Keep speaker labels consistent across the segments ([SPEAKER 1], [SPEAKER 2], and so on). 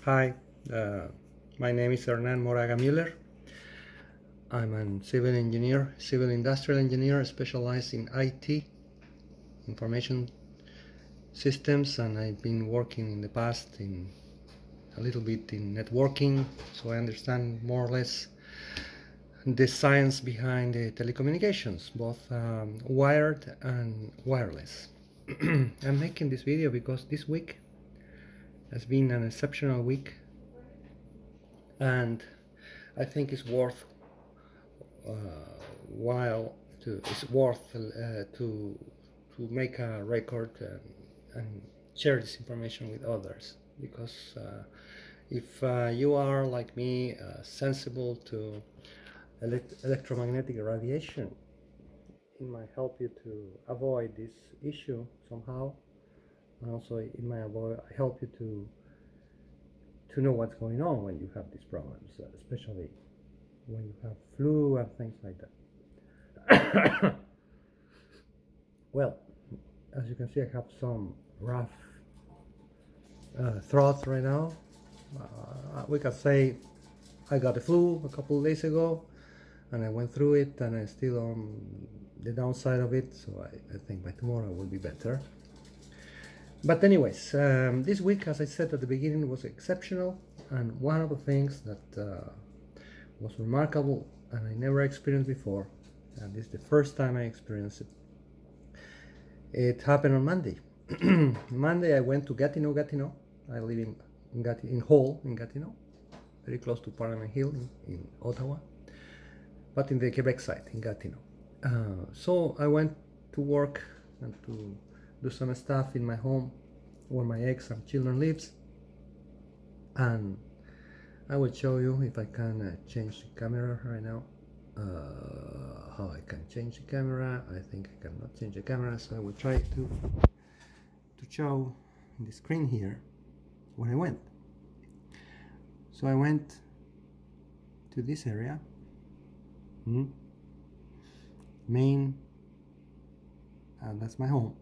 [SPEAKER 1] Hi, my name is Hernan Moraga Müller. I'm a civil engineer, civil industrial engineer specialized in IT, information systems, and I've been working in the past in a little bit in networking, so I understand more or less the science behind the telecommunications, both wired and wireless. I'm making this video because this week has been an exceptional week, and I think it's worth to make a record and share this information with others, because if you are like me sensible to electromagnetic radiation, it might help you to avoid this issue somehow, and also it might help you to know what's going on when you have these problems, especially when you have flu and things like that. Well, as you can see, I have some rough throat right now. We can say I got the flu a couple of days ago, and I went through it, and I'm still on the downside of it, so I think by tomorrow I will be better. But anyways, this week, as I said at the beginning, was exceptional, and one of the things that was remarkable and I never experienced before, and this is the first time I experienced it. It happened on Monday. Monday I went to Gatineau. I live in Hall in Gatineau, very close to Parliament Hill in Ottawa, but in the Quebec side in Gatineau. So I went to work and to do some stuff in my home where my ex and children lives, and I will show you if I can change the camera right now. How I can change the camera. I think I cannot change the camera, so I will try to show in the screen here where I went. So I went to this area, main, and that's my home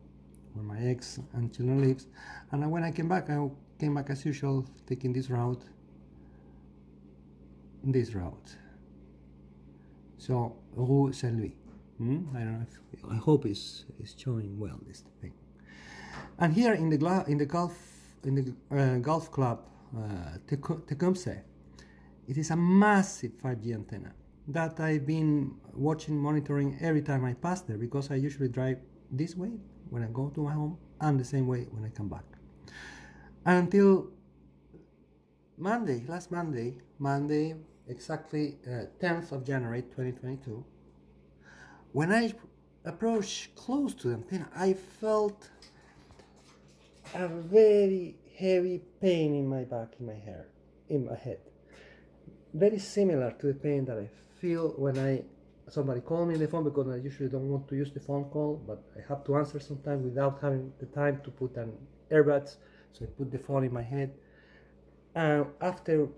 [SPEAKER 1] where my ex and children lives. And when I came back as usual, taking this route. So Rue Saint-Louis. I don't know I hope it's showing well, this thing. And here in the golf club Tecumseh, it is a massive 5G antenna that I've been monitoring every time I pass there, because I usually drive this way when I go to my home and the same way when I come back. Until last Monday, exactly 10th of January 2022, when I approached close to the antenna, I felt a very heavy pain in my back, in my head, very similar to the pain that I feel when somebody calls me on the phone, because I usually don't want to use the phone call, but I have to answer sometimes without having the time to put an earbuds, so I put the phone in my head. After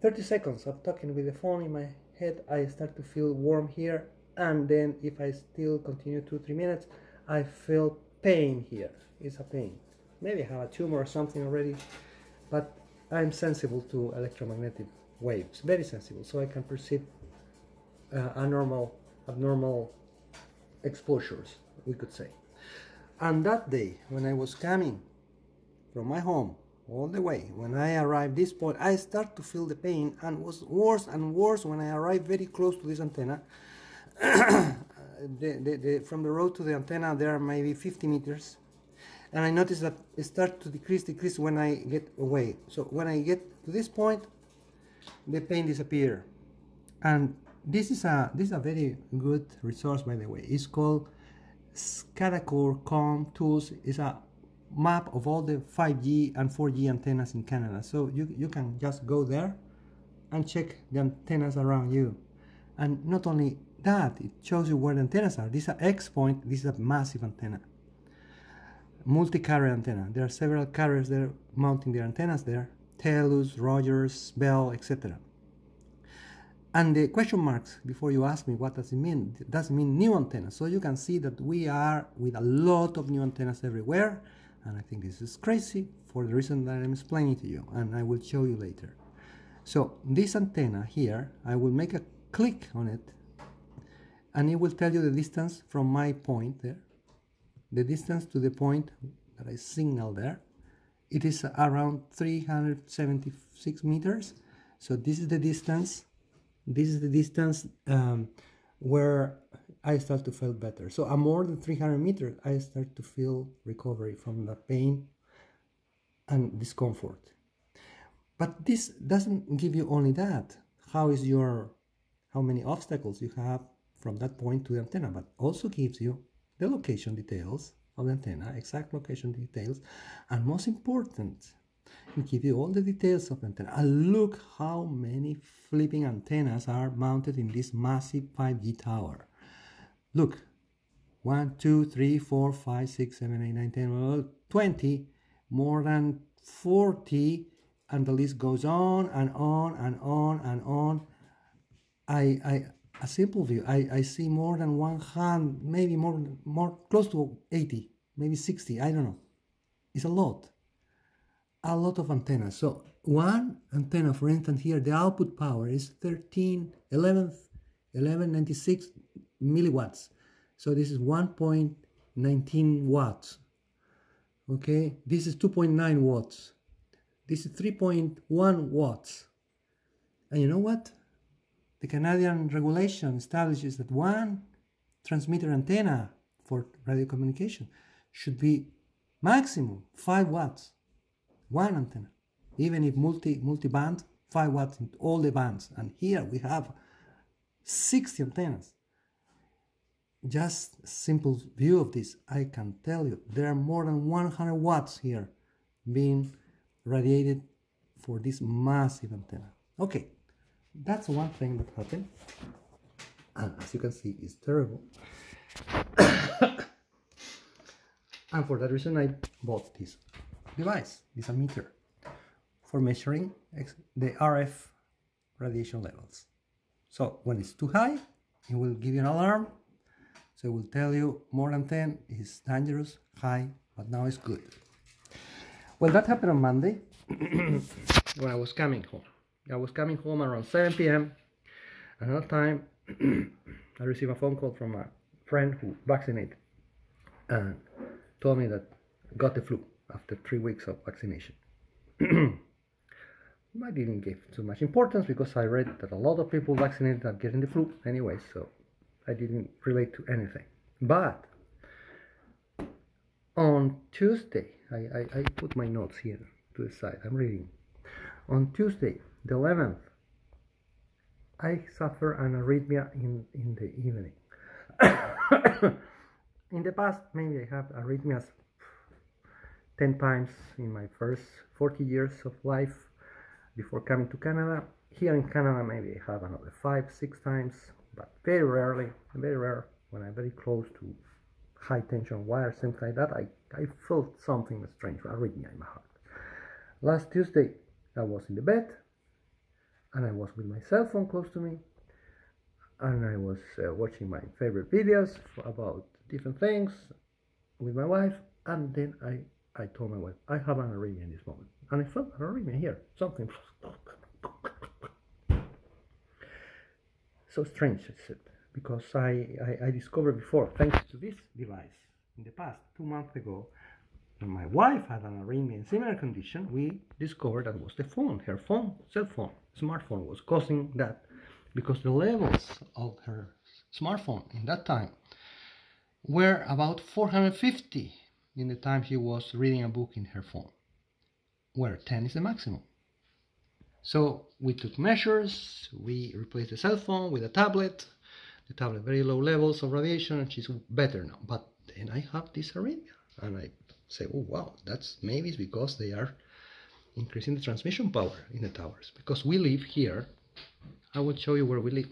[SPEAKER 1] 30 seconds of talking with the phone in my head, I start to feel warm here, and then if I still continue 2-3 minutes, I feel pain here. It's a pain. Maybe I have a tumor or something already, but I'm sensible to electromagnetic waves, very sensible, so I can perceive abnormal exposures, we could say. And that day, when I was coming from my home all the way, when I arrived this point, I start to feel the pain, and was worse and worse when I arrived very close to this antenna. From the road to the antenna there are maybe 50 meters, and I noticed that it starts to decrease when I get away. So when I get to this point, the pain disappears. And this is a very good resource, by the way. It's called SCADACORE.com Tools. It's a map of all the 5G and 4G antennas in Canada. So you can just go there and check the antennas around you. And not only that, it shows you where the antennas are. This is an X point. This is a massive antenna, multi-carrier antenna. There are several carriers there mounting their antennas there: Telus, Rogers, Bell, etc. And the question marks before you ask me what does it mean? It does mean new antennas. So you can see that we are with a lot of new antennas everywhere, and I think this is crazy for the reason that I'm explaining to you, and I will show you later. So this antenna here, I will make a click on it, and it will tell you the distance from my point there, the distance to the point that I signal there. It is around 376 meters. So this is the distance. This is the distance where I start to feel better. So at more than 300 meters, I start to feel recovery from the pain and discomfort. But this doesn't give you only that. How many obstacles you have from that point to the antenna, but also gives you the location details of the antenna, exact location details, and most important, it gives you all the details of the antenna. And look how many flipping antennas are mounted in this massive 5G tower. Look, 1, 2, 3, 4, 5, 6, 7, 8, 9, 10, 20, more than 40, and the list goes on and on and on and on. A simple view, I see more than 100, maybe more close to 80, maybe 60, I don't know. It's a lot of antennas. So one antenna, for instance, here the output power is 1196 milliwatts. So this is 1.19 watts. Okay, this is 2.9 watts. This is 3.1 watts. And you know what? The Canadian regulation establishes that one transmitter antenna for radio communication should be maximum 5 watts. One antenna. Even if multi-band, 5 watts in all the bands. And here we have 60 antennas. Just a simple view of this, I can tell you there are more than 100 watts here being radiated for this massive antenna. Okay, that's one thing that happened, and as you can see, it's terrible. And for that reason, I bought this device, this emitter, for measuring the RF radiation levels. So when it's too high, it will give you an alarm. So it will tell you more than 10 is dangerous, high, but now it's good. Well, that happened on Monday when I was coming home. I was coming home around 7 p.m. At that time, I received a phone call from a friend who vaccinated and told me that I got the flu after 3 weeks of vaccination. I didn't give too much importance because I read that a lot of people vaccinated are getting the flu anyway, so I didn't relate to anything. But on Tuesday, I put my notes here to the side, I'm reading. On Tuesday, the 11th, I suffer an arrhythmia in the evening. In the past, maybe I have arrhythmias 10 times in my first 40 years of life before coming to Canada. Here in Canada, maybe I have another 5-6 times, but very rarely, very rare, when I'm very close to high tension wires, something like that, I felt something strange, arrhythmia in my heart. Last Tuesday, I was in the bed, and I was with my cell phone close to me, and I was watching my favorite videos about different things with my wife, and then I told my wife, I have an arrhythmia in this moment, and I felt an arrhythmia here, something so strange, I said, because I discovered before, thanks to this device, in the past, 2 months ago, when my wife had an arrhythmia in similar condition, we discovered that was the phone, her phone, cell phone, smartphone was causing that, because the levels of her smartphone in that time were about 450 in the time she was reading a book in her phone, where 10 is the maximum. So we took measures, we replaced the cell phone with a tablet, the tablet very low levels of radiation, and she's better now. But then I have this arrhythmia, and I say, oh wow, that's maybe it's because they are increasing the transmission power in the towers. Because we live here, I will show you where we live.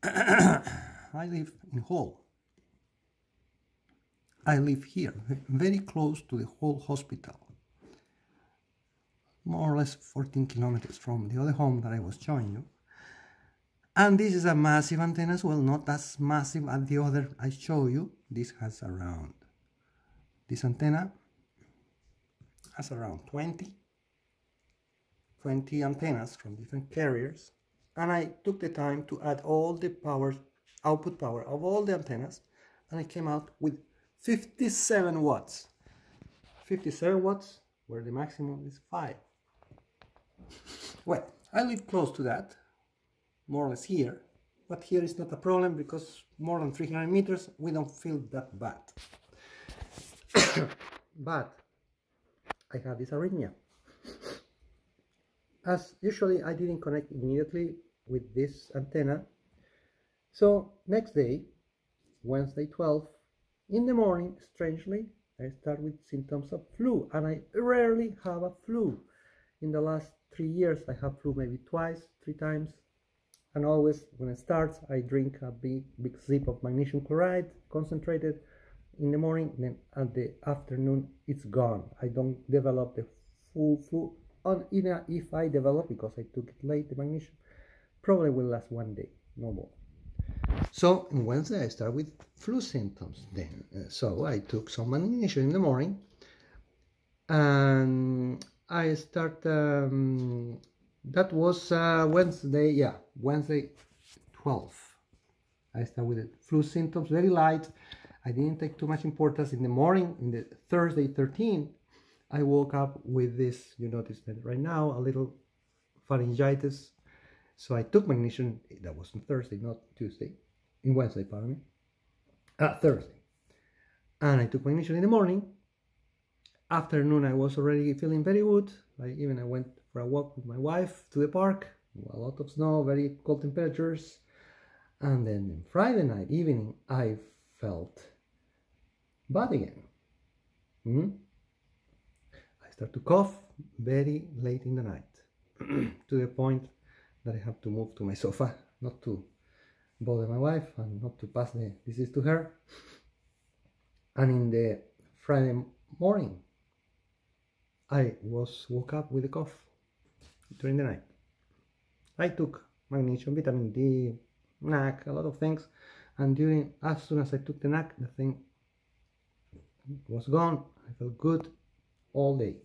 [SPEAKER 1] I live in Hull. I live here, very close to the Hull hospital. More or less 14 kilometers from the other home that I was showing you. And this is a massive antenna as well, not as massive as the other I show you. This has around, this antenna has around 20 antennas from different carriers, and I took the time to add all the output power of all the antennas, and I came out with 57 watts. 57 watts, where the maximum is 5. Well, I live close to that, more or less here, but here is not a problem because more than 300 meters we don't feel that bad. But I have this arrhythmia. As usually, I didn't connect immediately with this antenna. So next day, Wednesday 12, in the morning, strangely, I start with symptoms of flu, and I rarely have a flu. In the last 3 years, I have flu maybe twice, 3 times, and always when it starts, I drink a big sip of magnesium chloride, concentrated in the morning, then at the afternoon, it's gone. I don't develop the full flu, or even if I develop, because I took it late, the magnesium, probably will last 1 day, no more. So on Wednesday I start with flu symptoms then. So I took some magnesium in the morning, and I start, that was Wednesday 12. I start with the flu symptoms, very light. I didn't take too much importance in the morning. In the Thursday 13, I woke up with this, you notice that right now, a little pharyngitis. So I took magnesium, that was on Thursday, not Tuesday, in Wednesday, pardon me, Thursday. And I took magnesium in the morning. Afternoon, I was already feeling very good. I went for a walk with my wife to the park, a lot of snow, very cold temperatures. And then Friday night evening, I felt bad again. I start to cough very late in the night, to the point that I have to move to my sofa, not to bother my wife and not to pass the disease to her. And in the Friday morning, I woke up with a cough during the night. I took magnesium, vitamin D, NAC, a lot of things, and as soon as I took the NAC, the thing was gone. I felt good all day.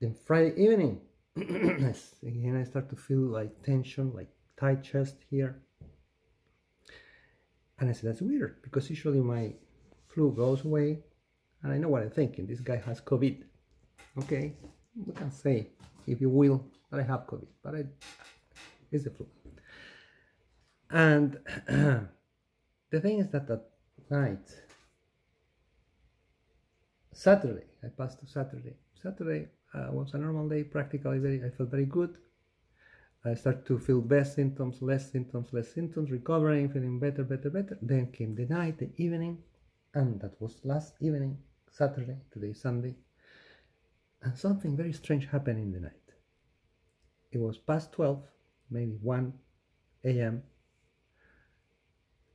[SPEAKER 1] Then Friday evening, again I start to feel like tension, like tight chest here. And I said, that's weird, because usually my flu goes away, and I know what I'm thinking. This guy has COVID. Okay, we can say, if you will, that I have COVID, but it's the flu. And the thing is that night, Saturday, I passed to Saturday. Saturday was a normal day, practically I felt very good. I started to feel less symptoms, recovering, feeling better. Then came the night, the evening, and that was last evening, Saturday, today Sunday. And something very strange happened in the night. It was past 12, maybe 1 a.m.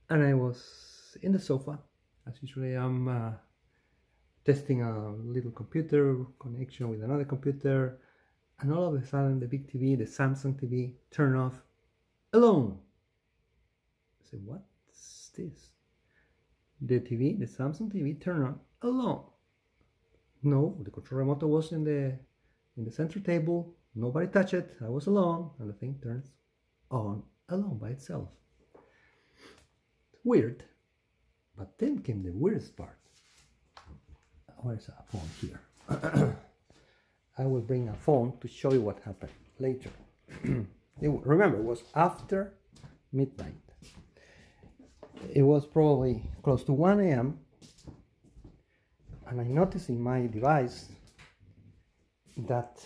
[SPEAKER 1] And I was in the sofa, as usually I'm testing a little computer connection with another computer, and all of a sudden the big TV, the Samsung TV, turned off alone. I said, what's this? The Samsung TV turned on alone. No, the control remote was in the center table. Nobody touched it. I was alone, and the thing turns on alone by itself. It's weird, but then came the weirdest part. Where's a phone here? I will bring a phone to show you what happened later. Remember, it was after midnight. It was probably close to 1 a.m. and I noticed in my device that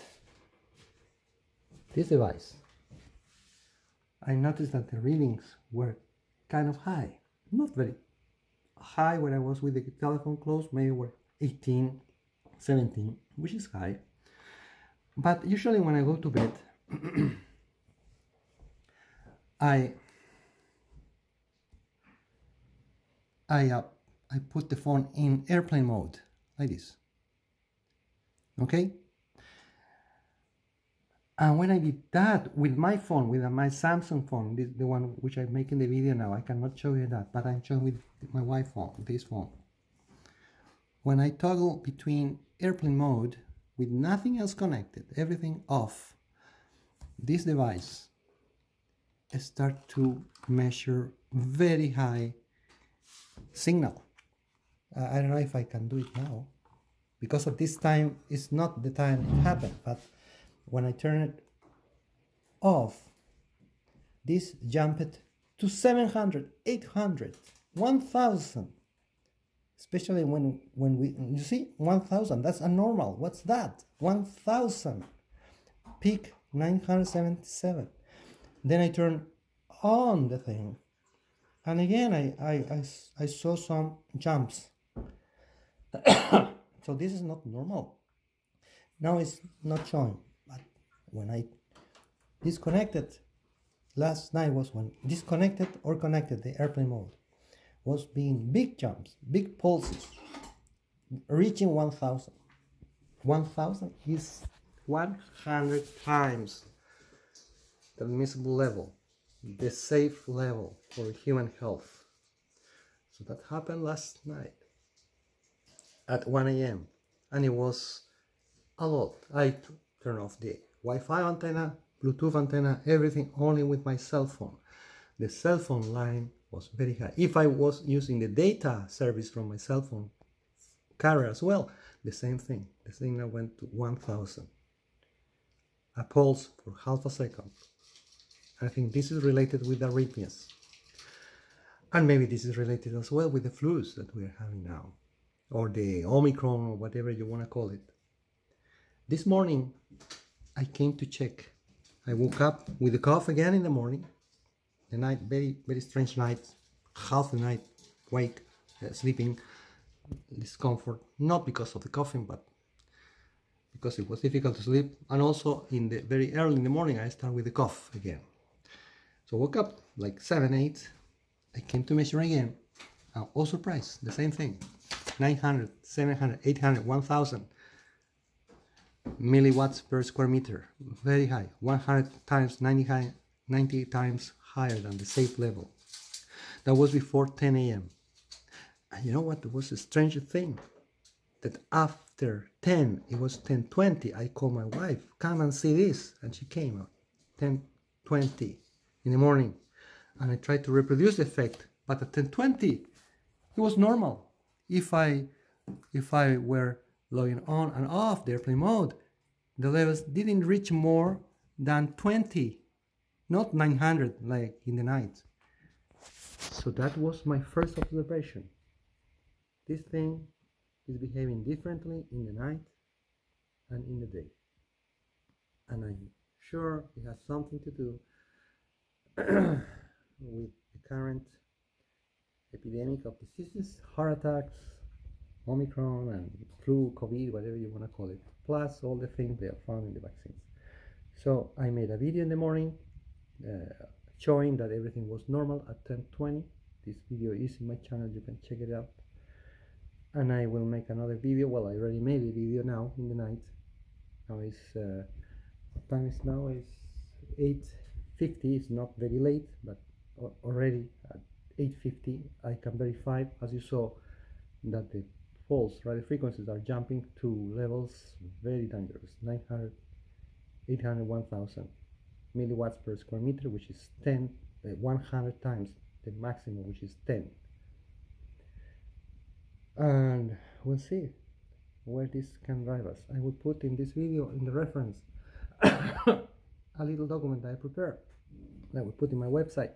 [SPEAKER 1] I noticed that the readings were kind of high. Not very high when I was with the telephone closed, maybe were 18, 17, which is high. But usually when I go to bed, I put the phone in airplane mode, like this. Okay? And when I did that with my phone, with my Samsung phone, the one which I'm making the video now, I cannot show you that, but I'm showing with my wife phone, this phone. When I toggle between airplane mode with nothing else connected, everything off, this device start to measure very high signal. I don't know if I can do it now because of this time is not the time it happened, but when I turn it off, this jumped to 700, 800, 1000. Especially when we, you see, 1000, that's abnormal. What's that? 1000. Peak 977. Then I turn on the thing, and again I saw some jumps. So this is not normal. Now it's not showing, but when I disconnected, last night was when disconnected or connected the airplane mode, was being big jumps, big pulses, reaching 1000. 1000 is 100 times the admissible level, the safe level for human health. So that happened last night at 1 a.m. and it was a lot. I turned off the Wi-Fi antenna, Bluetooth antenna, everything only with my cell phone. The cell phone line was very high. If I was using the data service from my cell phone carrier as well, the same thing. The signal went to 1000. A pulse for half a second. I think this is related with arrhythmias. And maybe this is related as well with the flus that we are having now, or the Omicron, or whatever you want to call it. This morning, I came to check. I woke up with a cough again in the morning. The night, very, very strange night, half the night, wake, sleeping, discomfort, not because of the coughing, but because it was difficult to sleep. And also, very early in the morning, I started with the cough again. So woke up like 7, 8. I came to measure again. Oh, surprise, the same thing. 900, 700, 800, 1000 milliwatts per square meter. Very high. 100 times, 90 times higher than the safe level. That was before 10 a.m. And you know what? It was a strange thing. That after 10, it was 10:20. I called my wife, come and see this. And she came at 10:20 in the morning. And I tried to reproduce the effect. But at 10:20, it was normal. If I were logging on and off the airplane mode, the levels didn't reach more than 20, not 900 like in the night. So that was my first observation. This thing is behaving differently in the night and in the day. And I'm sure it has something to do with the current epidemic of diseases, heart attacks, Omicron and flu, COVID, whatever you want to call it, plus all the things they are found in the vaccines. So I made a video in the morning showing that everything was normal at 10:20. This video is in my channel, you can check it out. And I will make another video. Well, I already made a video now in the night. Now it's what time is now? It's 8:50. It's not very late, but already at 8:50 I can verify, as you saw, that the false radio frequencies are jumping to levels very dangerous. 900, 800, 1000 milliwatts per square meter, which is 100 times the maximum, which is 10. And we'll see where this can drive us. I will put in this video, in the reference, a little document that I prepared that I will put in my website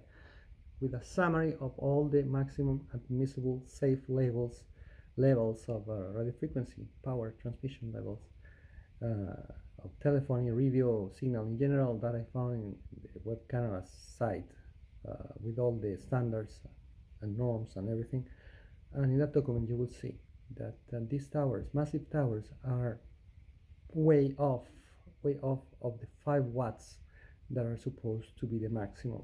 [SPEAKER 1] with a summary of all the maximum admissible safe levels of radio frequency, power transmission levels, of telephony, radio signal in general that I found in the Web Canada site with all the standards and norms and everything. And in that document you will see that these towers, massive towers, are way off of the 5 watts that are supposed to be the maximum.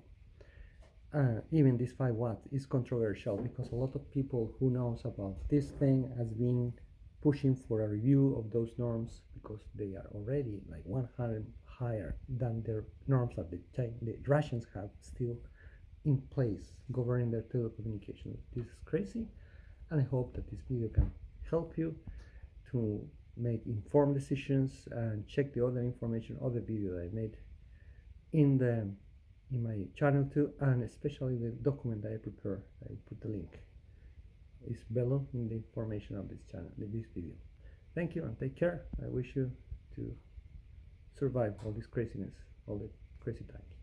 [SPEAKER 1] Even this 5 watts is controversial because a lot of people who knows about this thing has been pushing for a review of those norms because they are already like 100 higher than their norms that the Russians have still in place governing their telecommunications. This is crazy, and I hope that this video can help you to make informed decisions and check the other information, other video that I made in my channel too, and especially the document that I prepare. I put the link. It's below in the information of this channel, this video. Thank you and take care. I wish you to survive all this craziness, all the crazy times.